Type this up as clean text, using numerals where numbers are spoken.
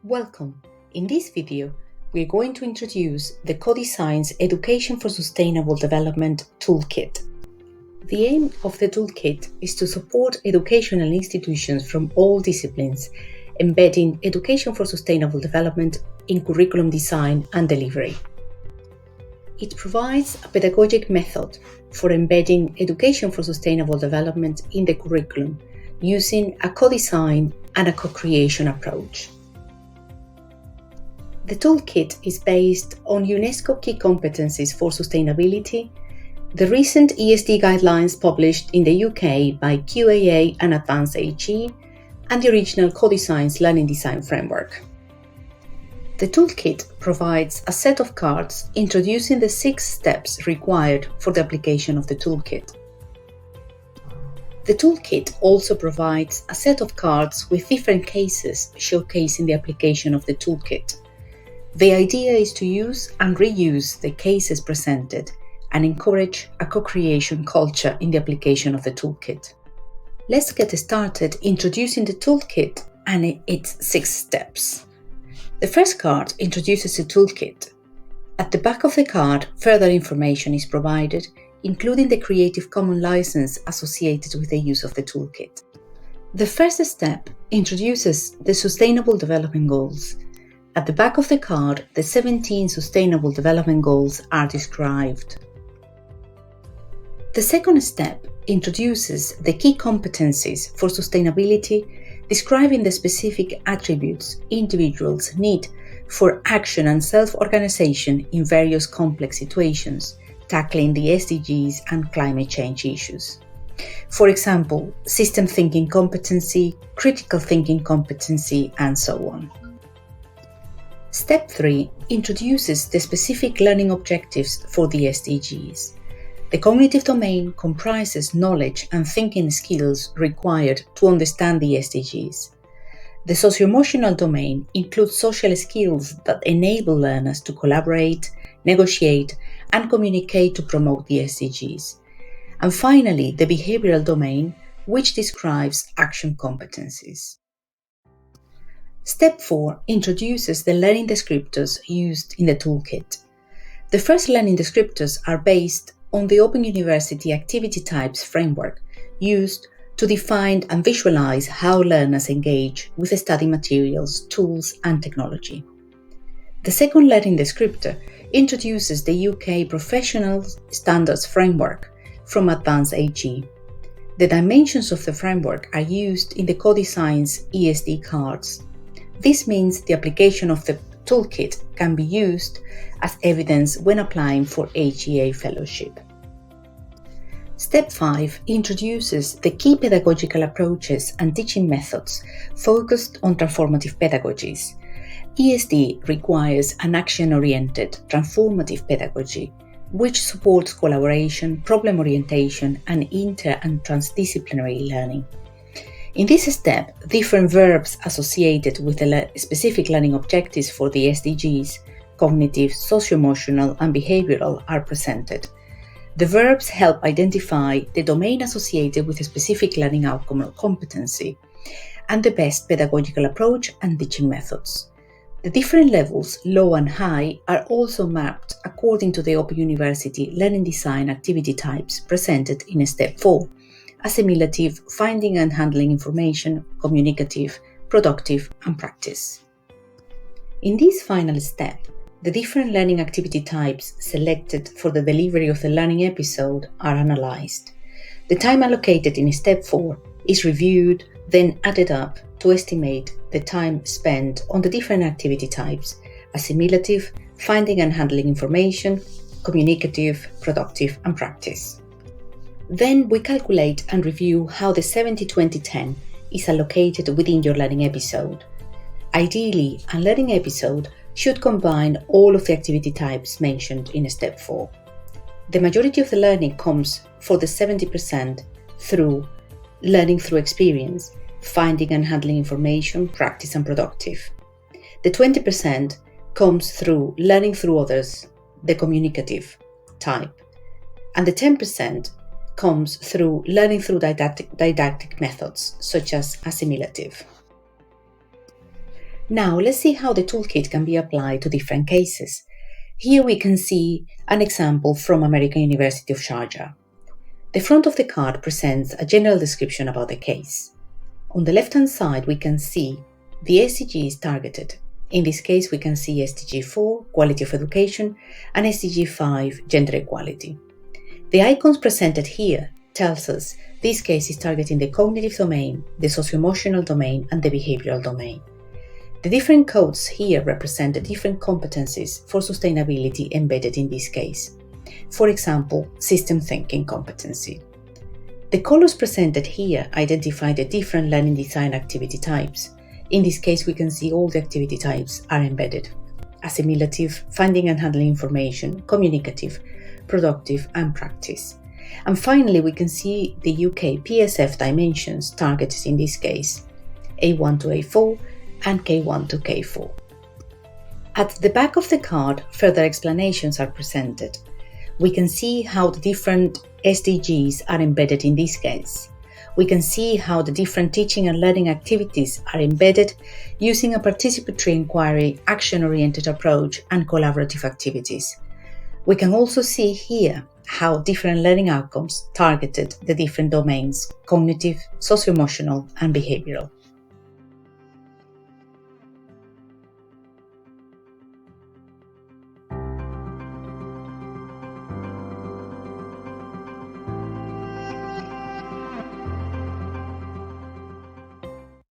Welcome! In this video, we are going to introduce the CoDesignS Education for Sustainable Development Toolkit. The aim of the toolkit is to support educational institutions from all disciplines, embedding education for sustainable development in curriculum design and delivery. It provides a pedagogic method for embedding education for sustainable development in the curriculum using a co-design and a co-creation approach. The toolkit is based on UNESCO Key Competencies for Sustainability, the recent ESD guidelines published in the UK by QAA and Advanced HE, and the original CoDesignS Learning Design Framework. The toolkit provides a set of cards introducing the 6 steps required for the application of the toolkit. The toolkit also provides a set of cards with different cases showcasing the application of the toolkit. The idea is to use and reuse the cases presented and encourage a co-creation culture in the application of the toolkit. Let's get started introducing the toolkit and its 6 steps. The first card introduces the toolkit. At the back of the card, further information is provided, including the Creative Commons license associated with the use of the toolkit. The first step introduces the Sustainable Development Goals. At the back of the card, the 17 Sustainable Development Goals are described. The second step introduces the key competencies for sustainability, describing the specific attributes individuals need for action and self-organization in various complex situations, tackling the SDGs and climate change issues. For example, system thinking competency, critical thinking competency, and so on. Step 3 introduces the specific learning objectives for the SDGs. The cognitive domain comprises knowledge and thinking skills required to understand the SDGs. The socio-emotional domain includes social skills that enable learners to collaborate, negotiate, and communicate to promote the SDGs. And finally, the behavioral domain, which describes action competencies. Step 4 introduces the learning descriptors used in the toolkit. The first learning descriptors are based on the Open University Activity Types framework used to define and visualize how learners engage with the study materials, tools, and technology. The second learning descriptor introduces the UK Professional Standards Framework from Advanced HE. The dimensions of the framework are used in the CoDesignS ESD cards. This means the application of the toolkit can be used as evidence when applying for HEA fellowship. Step 5 introduces the key pedagogical approaches and teaching methods focused on transformative pedagogies. ESD requires an action-oriented, transformative pedagogy, which supports collaboration, problem orientation, and inter- and transdisciplinary learning. In this step, different verbs associated with the specific learning objectives for the SDGs, cognitive, socio-emotional, and behavioral, are presented. The verbs help identify the domain associated with a specific learning outcome or competency, and the best pedagogical approach and teaching methods. The different levels, low and high, are also mapped according to the Open University Learning Design activity types presented in Step 4. Assimilative, finding and handling information, communicative, productive, and practice. In this final step, the different learning activity types selected for the delivery of the learning episode are analyzed. The time allocated in Step 4 is reviewed, then added up to estimate the time spent on the different activity types: assimilative, finding and handling information, communicative, productive, and practice. Then we calculate and review how the 70-20-10 is allocated within your learning episode. Ideally, a learning episode should combine all of the activity types mentioned in Step 4. The majority of the learning comes for the 70% through learning through experience, finding and handling information, practice, and productive. The 20% comes through learning through others, the communicative type, and the 10% comes through learning through didactic methods, such as assimilative. Now let's see how the toolkit can be applied to different cases. Here we can see an example from American University of Sharjah. The front of the card presents a general description about the case. On the left-hand side, we can see the SDGs targeted. In this case, we can see SDG 4, Quality of Education, and SDG 5, Gender Equality. The icons presented here tells us this case is targeting the cognitive domain, the socio-emotional domain, and the behavioral domain. The different codes here represent the different competencies for sustainability embedded in this case. For example, system thinking competency. The colors presented here identify the different learning design activity types. In this case, we can see all the activity types are embedded: assimilative, finding and handling information, communicative, productive, and practice. And finally, we can see the UK PSF dimensions targeted in this case, A1 to A4 and K1 to K4. At the back of the card, further explanations are presented. We can see how the different SDGs are embedded in this case. We can see how the different teaching and learning activities are embedded using a participatory inquiry, action-oriented approach, and collaborative activities. We can also see here how different learning outcomes targeted the different domains: cognitive, socio-emotional, and behavioral.